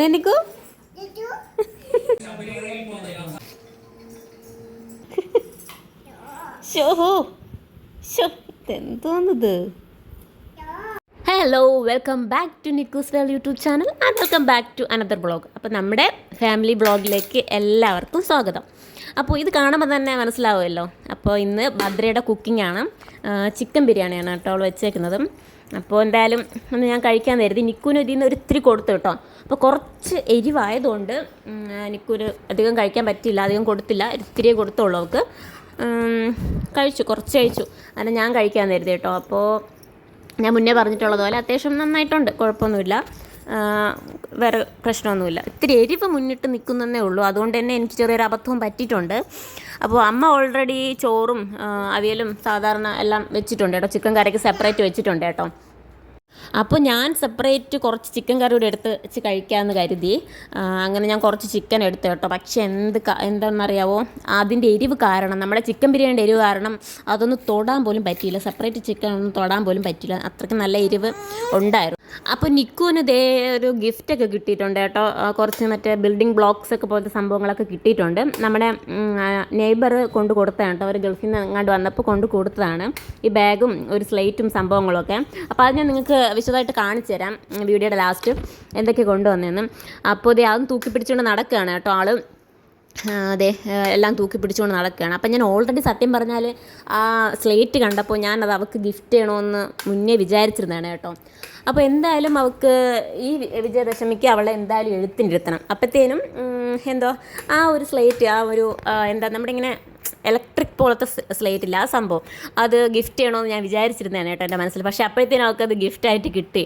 നിക്കൂ എന്തോന്നത്. Hello, welcome back to Nikku's world YouTube channel and welcome back to another blog. അപ്പോൾ നമ്മുടെ family ബ്ലോഗിലേക്ക് എല്ലാവർക്കും സ്വാഗതം. അപ്പോൾ ഇത് കാണുമ്പോൾ തന്നെ മനസ്സിലാവുമല്ലോ. അപ്പോൾ ഇന്ന് ഭദ്രയുടെ കുക്കിംഗ് ആണ്. ചിക്കൻ ബിരിയാണിയാണ് കേട്ടോ അവൾ വെച്ചേക്കുന്നത്. അപ്പോൾ എന്തായാലും ഒന്ന് ഞാൻ കഴിക്കാൻ കരുതി. നിക്കൂന് ഇതിൽ നിന്ന് ഒരിത്തിരി കൊടുത്തു കേട്ടോ. അപ്പോൾ കുറച്ച് എരിവായതുകൊണ്ട് നിക്കൂന് അധികം കഴിക്കാൻ പറ്റില്ല, അധികം കൊടുത്തില്ല, ഇത്തിരിയേ കൊടുത്തുള്ളൂ അവൾക്ക്. കുറച്ച് കഴിച്ചു. അങ്ങനെ ഞാൻ കഴിക്കാൻ കരുതി കേട്ടോ. അപ്പോൾ ഞാൻ മുന്നേ പറഞ്ഞിട്ടുള്ളതുപോലെ അത്യാവശ്യം നന്നായിട്ടുണ്ട്, കുഴപ്പമൊന്നുമില്ല, വേറെ പ്രശ്നമൊന്നുമില്ല. ഇത്തിരി എരിവ് മുന്നിട്ട് നിൽക്കുന്നതേ ഉള്ളൂ, അതുകൊണ്ട് തന്നെ എനിക്ക് ചെറിയൊരു അബദ്ധവും പറ്റിയിട്ടുണ്ട്. അപ്പോൾ അമ്മ ഓൾറെഡി ചോറും അവിയലും സാധാരണ എല്ലാം വെച്ചിട്ടുണ്ട് കേട്ടോ. ചിക്കൻ കറിക്ക് സെപ്പറേറ്റ് വെച്ചിട്ടുണ്ട് കേട്ടോ. അപ്പോൾ ഞാൻ സെപ്പറേറ്റ് കുറച്ച് ചിക്കൻ കറി കൂടി എടുത്ത് വെച്ച് കഴിക്കാമെന്ന് കരുതി. അങ്ങനെ ഞാൻ കുറച്ച് ചിക്കൻ എടുത്തു കേട്ടോ. പക്ഷേ എന്താണെന്നറിയാവോ, അതിൻ്റെ എരിവ് കാരണം, നമ്മുടെ ചിക്കൻ ബിരിയാണിയുടെ എരിവ് കാരണം അതൊന്നും തൊടാൻ പോലും പറ്റിയില്ല. സെപ്പറേറ്റ് ചിക്കൻ ഒന്നും തൊടാൻ പോലും പറ്റില്ല, അത്രയ്ക്ക് നല്ല എരിവ് ഉണ്ടായിരുന്നു. അപ്പോൾ നിക്കുവിന് ഇതേ ഒരു ഗിഫ്റ്റൊക്കെ കിട്ടിയിട്ടുണ്ട് കേട്ടോ. കുറച്ച് മറ്റേ ബിൽഡിംഗ് ബ്ലോക്സ് ഒക്കെ പോലത്തെ സംഭവങ്ങളൊക്കെ കിട്ടിയിട്ടുണ്ട്. നമ്മുടെ നെയ്ബർ കൊണ്ട് കൊടുത്തതാണ് കേട്ടോ. അവർ ഗൾഫിൽ നിന്ന് അങ്ങോട്ട് വന്നപ്പോൾ കൊണ്ട് കൊടുത്തതാണ് ഈ ബാഗും ഒരു സ്ലേറ്റും സംഭവങ്ങളൊക്കെ. അപ്പോൾ അത് ഞാൻ നിങ്ങൾക്ക് വിശദമായിട്ട് കാണിച്ചു തരാം വീഡിയോയുടെ ലാസ്റ്റ് എന്തൊക്കെ കൊണ്ടുവന്നതെന്ന്. അപ്പോൾ ഇത് അതും തൂക്കി പിടിച്ചുകൊണ്ട് നടക്കുകയാണ് കേട്ടോ ആൾ. അതെ, എല്ലാം തൂക്കി പിടിച്ചുകൊണ്ട് നടക്കുകയാണ്. അപ്പം ഞാൻ ഓൾറെഡി സത്യം പറഞ്ഞാൽ ആ സ്ലേറ്റ് കണ്ടപ്പോൾ ഞാനത് അവൾക്ക് ഗിഫ്റ്റ് ചെയ്യണമെന്ന് മുന്നേ വിചാരിച്ചിരുന്നതാണ് കേട്ടോ. അപ്പോൾ എന്തായാലും അവൾക്ക് ഈ വിജയദശമിക്ക് അവളെ എന്തായാലും എഴുത്തിനിരുത്തണം. അപ്പോഴത്തേനും എന്തോ ആ ഒരു സ്ലേറ്റ്, ആ ഒരു നമ്മുടെ ഇങ്ങനെ ഇലക്ട്രിക് പോലത്തെ സ്ലേറ്റ് ഇല്ല, ആ സംഭവം, അത് ഗിഫ്റ്റ് ചെയ്യണമെന്ന് ഞാൻ വിചാരിച്ചിരുന്നതാണ് കേട്ടോ എൻ്റെ മനസ്സിൽ. പക്ഷേ അപ്പോഴത്തേനും അവൾക്കത് ഗിഫ്റ്റായിട്ട് കിട്ടി.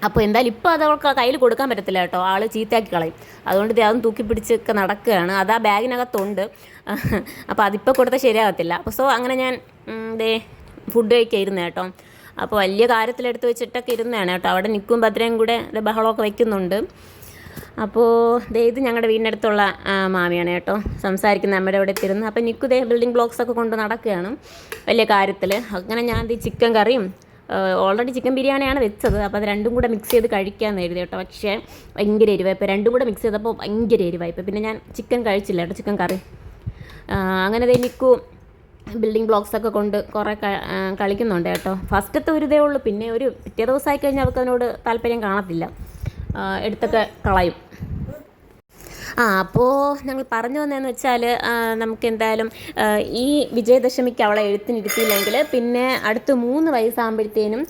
അപ്പോൾ എന്തായാലും ഇപ്പോൾ അത് അവൾക്ക് കയ്യിൽ കൊടുക്കാൻ പറ്റത്തില്ല കേട്ടോ, ആൾ ചീത്തയാക്കി കളയും. അതുകൊണ്ട് അതും തൂക്കി പിടിച്ചൊക്കെ നടക്കുകയാണ്. അത് ആ ബാഗിനകത്തുണ്ട്. അപ്പോൾ അതിപ്പോൾ കൊടുത്താൽ ശരിയാകത്തില്ല. അപ്പോൾ അങ്ങനെ ഞാൻ ഫുഡ് കഴിക്കായിരുന്നു കേട്ടോ. അപ്പോൾ വലിയ കാര്യത്തിലെടുത്ത് വെച്ചിട്ടൊക്കെ ഇരുന്നതാണ് കേട്ടോ. അവിടെ നിൽക്കും ഭദ്രയും കൂടെ ബഹളമൊക്കെ വയ്ക്കുന്നുണ്ട്. അപ്പോൾ ഇത് ഞങ്ങളുടെ വീടിനടുത്തുള്ള മാമിയാണ് കേട്ടോ സംസാരിക്കുന്ന നമ്മുടെ അവിടെ എത്തിരുന്ന്. അപ്പോൾ നിക്കു ബിൽഡിംഗ് ബ്ലോക്സൊക്കെ കൊണ്ട് നടക്കുകയാണ് വലിയ കാര്യത്തിൽ. അങ്ങനെ ഞാൻ ചിക്കൻ കറിയും ഓൾറെഡി ചിക്കൻ ബിരിയാണിയാണ് വെച്ചത്. അപ്പോൾ അത് രണ്ടും കൂടെ മിക്സ് ചെയ്ത് കഴിക്കാമെന്ന് എഴുതി കേട്ടോ. പക്ഷേ ഭയങ്കര എരിവായി. ഇപ്പോൾ രണ്ടും കൂടെ മിക്സ് ചെയ്തപ്പോൾ ഭയങ്കര എരിവായി. ഇപ്പോൾ പിന്നെ ഞാൻ ചിക്കൻ കഴിച്ചില്ല കേട്ടോ, ചിക്കൻ കറി. അങ്ങനെ നിക്കു ബിൽഡിംഗ് ബ്ലോക്സൊക്കെ കൊണ്ട് കുറേ കളിക്കുന്നുണ്ട് കേട്ടോ. ഫസ്റ്റത്തെ ഒരു ഇതേ ഉള്ളൂ, പിന്നെ ഒരു പിറ്റേ ദിവസമായി കഴിഞ്ഞാൽ അവർക്ക് അതിനോട് താല്പര്യം കാണത്തില്ല, എടുത്തൊക്കെ കളയും. അപ്പോൾ ഞങ്ങൾ പറഞ്ഞു വന്നതെന്ന് വെച്ചാൽ നമുക്ക് എന്തായാലും ഈ വിജയദശമിക്ക് അവളെ എഴുത്തിനിരുത്തിയില്ലെങ്കിൽ പിന്നെ അടുത്ത് 3 വയസ്സാകുമ്പോഴത്തേനും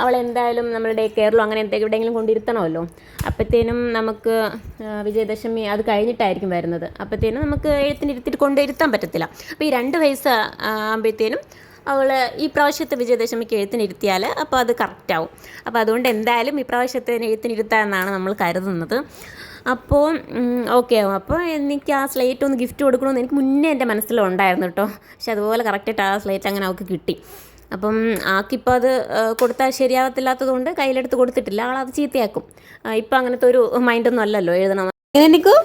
അവളെന്തായാലും നമ്മളുടെ കേരളം അങ്ങനെ എവിടെയെങ്കിലും കൊണ്ടിരുത്തണമല്ലോ. അപ്പോഴത്തേനും നമുക്ക് വിജയദശമി അത് കഴിഞ്ഞിട്ടായിരിക്കും വരുന്നത്. അപ്പോഴത്തേനും നമുക്ക് എഴുത്തിനിരുത്തിയിട്ട് കൊണ്ടിരുത്താൻ പറ്റത്തില്ല. അപ്പോൾ ഈ 2 വയസ്സ് ആകുമ്പോഴത്തേനും അവൾ ഈ പ്രാവശ്യത്തെ വിജയദശമിക്ക് എഴുത്തിനിരുത്തിയാൽ അപ്പോൾ അത് കറക്റ്റാവും. അപ്പോൾ അതുകൊണ്ട് എന്തായാലും ഈ പ്രാവശ്യത്തെ എഴുത്തിനിരുത്താമെന്നാണ് നമ്മൾ കരുതുന്നത്. അപ്പോൾ ഓക്കെ ആവും. അപ്പോൾ എനിക്ക് ആ സ്ലേറ്റ് ഒന്ന് ഗിഫ്റ്റ് കൊടുക്കണമെന്ന് എനിക്ക് മുന്നേ എൻ്റെ മനസ്സിലുണ്ടായിരുന്നു കേട്ടോ. പക്ഷെ അതുപോലെ കറക്റ്റായിട്ട് ആ സ്ലേറ്റ് അങ്ങനെ അവൾക്ക് കിട്ടി. അപ്പം ആക്കിപ്പോൾ അത് കൊടുത്താൽ ശരിയാകത്തില്ലാത്തത് കൊണ്ട് കയ്യിലെടുത്ത് കൊടുത്തിട്ടില്ല. ആളത് ചീത്തയാക്കും. ഇപ്പം അങ്ങനത്തെ ഒരു മൈൻഡൊന്നും അല്ലല്ലോ എഴുതണം. എനിക്കോ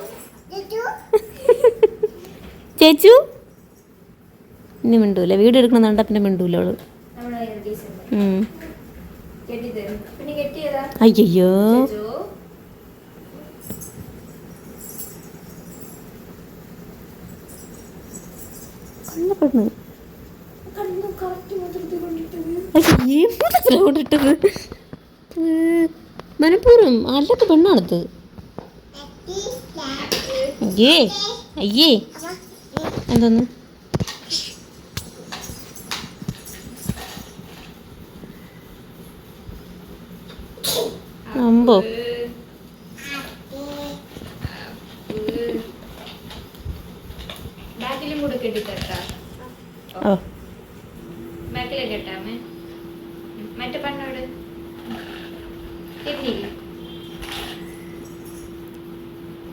ചേച്ചു ഇനി മിണ്ടൂല, വീഡിയോ എടുക്കണമെന്നുണ്ട പിന്നെ മിണ്ടൂല അവള്. അയ്യോ കൊണ്ടിട്ടത് മനപ്പൂർവ്വം അല്ലത്തെ പെണ്ണാണത്. അയ്യേ അയ്യേ എന്തോന്ന് അമ്പോ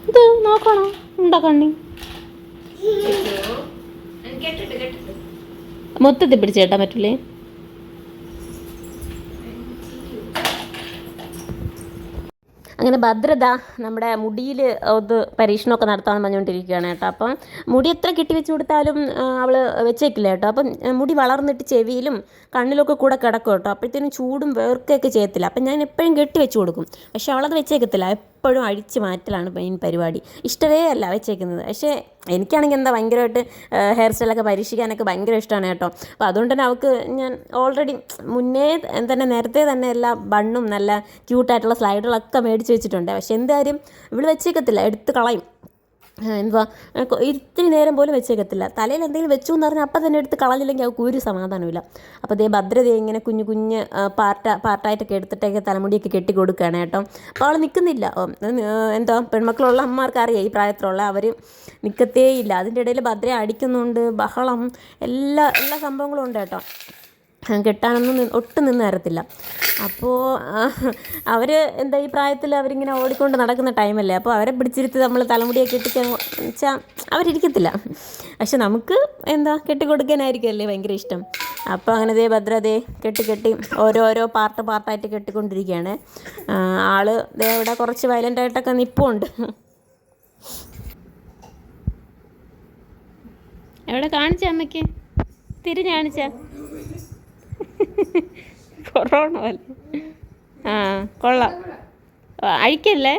ഇത് നോക്കണോ ഉണ്ടാക്കണ്ടി മൊത്തത്തിൽ പിടിച്ചേട്ടാ പറ്റൂലേ. അങ്ങനെ ഭദ്രത നമ്മുടെ മുടിയിൽ ഒന്ന് പരീക്ഷണമൊക്കെ നടത്താമെന്ന് പറഞ്ഞുകൊണ്ടിരിക്കുകയാണ് കേട്ടോ. അപ്പം മുടി എത്ര കെട്ടി വെച്ച് കൊടുത്താലും അവൾ വെച്ചേക്കില്ല കേട്ടോ. അപ്പം മുടി വളർന്നിട്ട് ചെവിയിലും കണ്ണിലൊക്കെ കൂടെ കിടക്കും കേട്ടോ. അപ്പോഴത്തേനും ചൂടും വേർക്കുകയൊക്കെ ചെയ്യത്തില്ല. അപ്പം ഞാൻ എപ്പോഴും കെട്ടി വെച്ച് കൊടുക്കും. പക്ഷെ അവളത് വെച്ചേക്കത്തില്ല, എപ്പോഴും അഴിച്ച് മാറ്റലാണ് മെയിൻ പരിപാടി. ഇഷ്ടമേ അല്ല വെച്ചേക്കുന്നത്. പക്ഷേ എനിക്കാണെങ്കിൽ എന്താ ഭയങ്കരമായിട്ട് ഹെയർ സ്റ്റൈലൊക്കെ പരീക്ഷിക്കാനൊക്കെ ഭയങ്കര ഇഷ്ടമാണ് കേട്ടോ. അപ്പോൾ അതുകൊണ്ട് തന്നെ അവൾക്ക് ഞാൻ ഓൾറെഡി മുന്നേ തന്നെ നേരത്തെ തന്നെ എല്ലാ ബണ്ണും നല്ല ക്യൂട്ടായിട്ടുള്ള സ്ലൈഡുകളൊക്കെ മേടിച്ച് വെച്ചിട്ടുണ്ട്. പക്ഷേ എന്തായാലും ഇവൾ വെച്ചേക്കത്തില്ല, എടുത്ത് കളയും. എന്തുവാ ഇത്തിരി നേരം പോലും വെച്ചേക്കത്തില്ല. തലയിൽ എന്തെങ്കിലും വെച്ചു എന്ന് പറഞ്ഞാൽ അപ്പം തന്നെ എടുത്ത് കളഞ്ഞില്ലെങ്കിൽ അവൾക്ക് ഒരു സമാധാനമില്ല. അപ്പോൾ അതേ ഭദ്രത ഇങ്ങനെ കുഞ്ഞു കുഞ്ഞ് പാർട്ടായിട്ടൊക്കെ എടുത്തിട്ടൊക്കെ തലമുടിയൊക്കെ കെട്ടി കൊടുക്കുകയാണ് കേട്ടോ. അപ്പോൾ അവൾ നിൽക്കുന്നില്ല. എന്താ പെൺമക്കളുള്ള അമ്മമാർക്ക് അറിയാം, ഈ പ്രായത്തിലുള്ള അവർ നിൽക്കത്തേയില്ല. അതിൻ്റെ ഇടയിൽ ഭദ്രയെ അടിക്കുന്നുണ്ട്, ബഹളം, എല്ലാ സംഭവങ്ങളും ഉണ്ട് കേട്ടോ. കെട്ടാനൊന്നും ഒട്ടും നിന്ന് തരത്തില്ല. അപ്പോൾ അവർ എന്താ ഈ പ്രായത്തിൽ അവരിങ്ങനെ ഓടിക്കൊണ്ട് നടക്കുന്ന ടൈമല്ലേ. അപ്പോൾ അവരെ പിടിച്ചിരുത്തി നമ്മൾ തലമുടിയൊക്കെ കെട്ടിക്കാൻ വെച്ചാൽ അവരിരിക്കത്തില്ല. പക്ഷെ നമുക്ക് എന്താ കെട്ടിക്കൊടുക്കാനായിരിക്കുമല്ലേ ഭയങ്കര ഇഷ്ടം. അപ്പോൾ അങ്ങനെ ദേ ഭദ്ര ദേ കെട്ടി ഓരോരോ പാർട്ടായിട്ട് കെട്ടിക്കൊണ്ടിരിക്കുകയാണ്. ആള് ദേ ഇവിടെ കുറച്ച് വയലൻ്റായിട്ടൊക്കെ നിൽപ്പുണ്ട്. എവിടെ കാണിച്ച അമ്മയ്ക്ക് തിരിഞ്ഞ് കാണിച്ച കൊറോണ പോലെ. ആ കൊള്ളാം, അഴിക്കല്ലേ.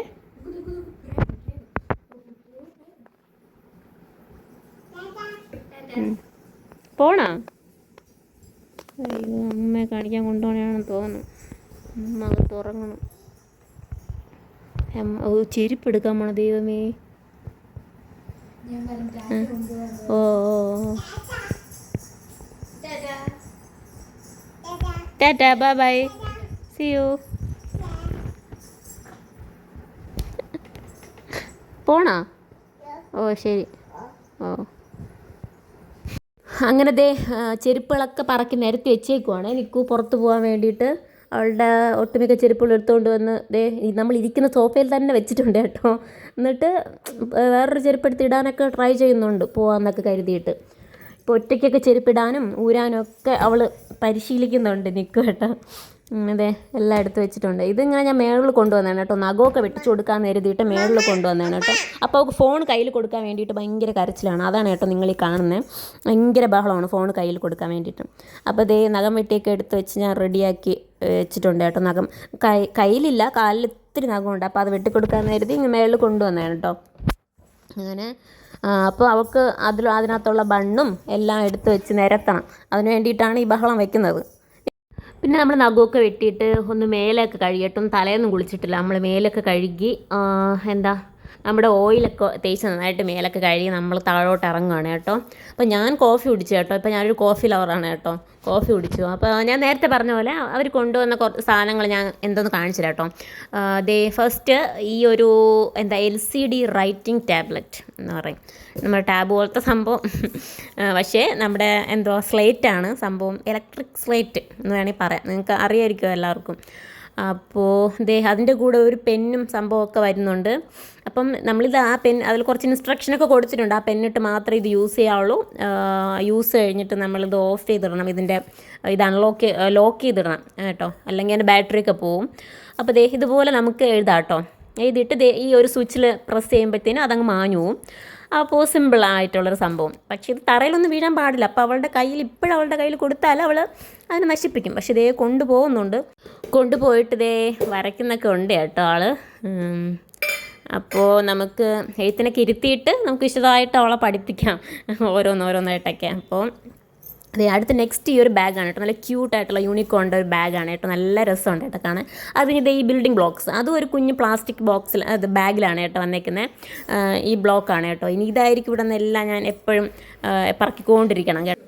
പോണോ? അയ്യോ അമ്മയെ കാണിക്കാൻ കൊണ്ടുപോകണമെന്ന് തോന്നുന്നു. അമ്മ അകത്ത് ഉറങ്ങണം. ചെരുപ്പ് എടുക്കാൻ പോണ ദൈവമേ. ഓ ta ta, bye bye, see you. പോണോ? ഓ ശരി. ഓ അങ്ങനെ ദേ ചെരുപ്പുകളൊക്കെ പറക്കി നിരത്തി വെച്ചേക്കുവാണ്. നിൽക്കൂ പുറത്ത് പോകാൻ വേണ്ടിയിട്ട്. അവളുടെ ഒട്ടുമിക്ക ചെരുപ്പുകൾ എടുത്തുകൊണ്ട് വന്ന് ദേ നമ്മൾ ഇരിക്കുന്ന സോഫയിൽ തന്നെ വെച്ചിട്ടുണ്ട് കേട്ടോ. എന്നിട്ട് വേറൊരു ചെരുപ്പെടുത്ത് ഇടാനൊക്കെ ട്രൈ ചെയ്യുന്നുണ്ട് പോകാമെന്നൊക്കെ കരുതിയിട്ട്. ഇപ്പോൾ ഒറ്റയ്ക്കൊക്കെ ചെരുപ്പിടാനും ഊരാനും ഒക്കെ അവൾ പരിശീലിക്കുന്നുണ്ട്. നിൽക്കും കേട്ടോ. അതെ എല്ലാം എടുത്ത് വെച്ചിട്ടുണ്ട്. ഇതിങ്ങനെ ഞാൻ മേളിൽ കൊണ്ടുവന്നതാണ് കേട്ടോ. നഖമൊക്കെ വെട്ടിച്ച് കൊടുക്കാമെന്ന് കരുതിയിട്ട് മേളിൽ കൊണ്ടുവന്നതാണ് കേട്ടോ. അപ്പോൾ അവൾക്ക് ഫോൺ കയ്യിൽ കൊടുക്കാൻ വേണ്ടിയിട്ട് ഭയങ്കര കരച്ചിലാണ്. അതാണ് കേട്ടോ നിങ്ങൾ ഈ കാണുന്നത്. ഭയങ്കര ബഹളമാണ് ഫോൺ കയ്യിൽ കൊടുക്കാൻ വേണ്ടിയിട്ട്. അപ്പോൾ ദേ നഖം വെട്ടിയൊക്കെ എടുത്ത് വെച്ച് ഞാൻ റെഡിയാക്കി വെച്ചിട്ടുണ്ട് കേട്ടോ. നഖം കയ്യിലില്ല, കാലിൽ ഇത്തിരി നഖമുണ്ട്. അപ്പോൾ അത് വെട്ടിക്കൊടുക്കാമെന്ന് കരുതി ഇങ്ങനെ മേളിൽ കൊണ്ടുവന്നതാണ് കേട്ടോ. അങ്ങനെ അപ്പോൾ അവൾക്ക് അതിനകത്തുള്ള ബണ്ണും എല്ലാം എടുത്ത് വെച്ച് നിരത്തണം. അതിന് വേണ്ടിയിട്ടാണ് ഈ ബഹളം വെക്കുന്നത്. പിന്നെ നമ്മൾ നഖമൊക്കെ വെട്ടിയിട്ട് ഒന്ന് മേലൊക്കെ കഴുകിയിട്ടും തലേന്നും കുളിച്ചിട്ടില്ല. നമ്മൾ മേലൊക്കെ കഴുകി എന്താ നമ്മുടെ ഓയിലൊക്കെ തേച്ച് നന്നായിട്ട് മേലൊക്കെ കഴുകി നമ്മൾ താഴോട്ട് ഇറങ്ങുകയാണ് കേട്ടോ. അപ്പോൾ ഞാൻ കോഫി കുടിച്ചു കേട്ടോ. ഇപ്പോൾ ഞാനൊരു കോഫി ലവറാണ് കേട്ടോ. കോഫി കുടിച്ചു. അപ്പോൾ ഞാൻ നേരത്തെ പറഞ്ഞ പോലെ അവർ കൊണ്ടുവന്ന കുറച്ച് സാധനങ്ങൾ ഞാൻ എന്തോന്ന് കാണിച്ചില്ല കേട്ടോ. ദേ ഫസ്റ്റ് ഈ ഒരു എന്താ LCD റൈറ്റിംഗ് ടാബ്ലറ്റ് എന്ന് പറയും. നമ്മുടെ ടാബ് പോലത്തെ സംഭവം, പക്ഷേ നമ്മുടെ എന്തോ സ്ലേറ്റാണ് സംഭവം. ഇലക്ട്രിക് സ്ലേറ്റ് എന്ന് വേണമെങ്കിൽ പറയാം. നിങ്ങൾക്ക് അറിയാമായിരിക്കും എല്ലാവർക്കും. അപ്പോൾ അതിൻ്റെ കൂടെ ഒരു പെന്നും സംഭവമൊക്കെ വരുന്നുണ്ട്. അപ്പം നമ്മളിത് ആ അതിൽ കുറച്ച് ഇൻസ്ട്രക്ഷനൊക്കെ കൊടുത്തിട്ടുണ്ട്. ആ പെന്നിട്ട് മാത്രമേ ഇത് യൂസ് ചെയ്യാവുള്ളൂ. യൂസ് കഴിഞ്ഞിട്ട് നമ്മളിത് ഓഫ് ചെയ്തിടണം. ഇത് ലോക്ക് ചെയ്തിടണം കേട്ടോ, അല്ലെങ്കിൽ അതിൻ്റെ ബാറ്ററിയൊക്കെ പോവും. അപ്പോൾ ഇതുപോലെ നമുക്ക് എഴുതാം കേട്ടോ. എഴുതിയിട്ട് ഈ ഒരു സ്വിച്ചിൽ പ്രസ് ചെയ്യുമ്പോഴത്തേനും അതങ്ങ് മാഞ്ഞു പോവും. അപ്പോൾ സിമ്പിളായിട്ടുള്ളൊരു സംഭവം. പക്ഷേ ഇത് തറയിലൊന്നും വീഴാൻ പാടില്ല. അപ്പോൾ അവളുടെ കയ്യിൽ കൊടുത്താൽ അവൾ അതിനെ നശിപ്പിക്കും. പക്ഷേ കൊണ്ടുപോയിട്ട് വരയ്ക്കുന്നൊക്കെ ഉണ്ട് കേട്ടോ ആൾ. അപ്പോൾ നമുക്ക് എഴുത്തിനൊക്കെ ഇരുത്തിയിട്ട് നമുക്ക് വിശദമായിട്ട് അവളെ പഠിപ്പിക്കാം ഓരോന്നായിട്ടൊക്കെ. അപ്പോൾ അടുത്ത നെക്സ്റ്റ് ഈ ഒരു ബാഗാണ് കേട്ടോ. നല്ല ക്യൂട്ടായിട്ടുള്ള യൂണിക്കോണിൻ്റെ ഒരു ബാഗാണ് കേട്ടോ. നല്ല രസമുണ്ട് കേട്ടോ കാണാൻ. അതിന് ഈ ബിൽഡിംഗ് ബ്ലോക്സ്, അതും ഒരു കുഞ്ഞ് പ്ലാസ്റ്റിക് ബാഗിലാണ് കേട്ടോ വന്നേക്കുന്നത്. ഈ ബ്ലോക്കാണ് കേട്ടോ. ഇനി ഇതായിരിക്കും ഇവിടെ നിന്നെല്ലാം ഞാൻ എപ്പോഴും പറക്കിക്കൊണ്ടിരിക്കണം കേട്ടോ.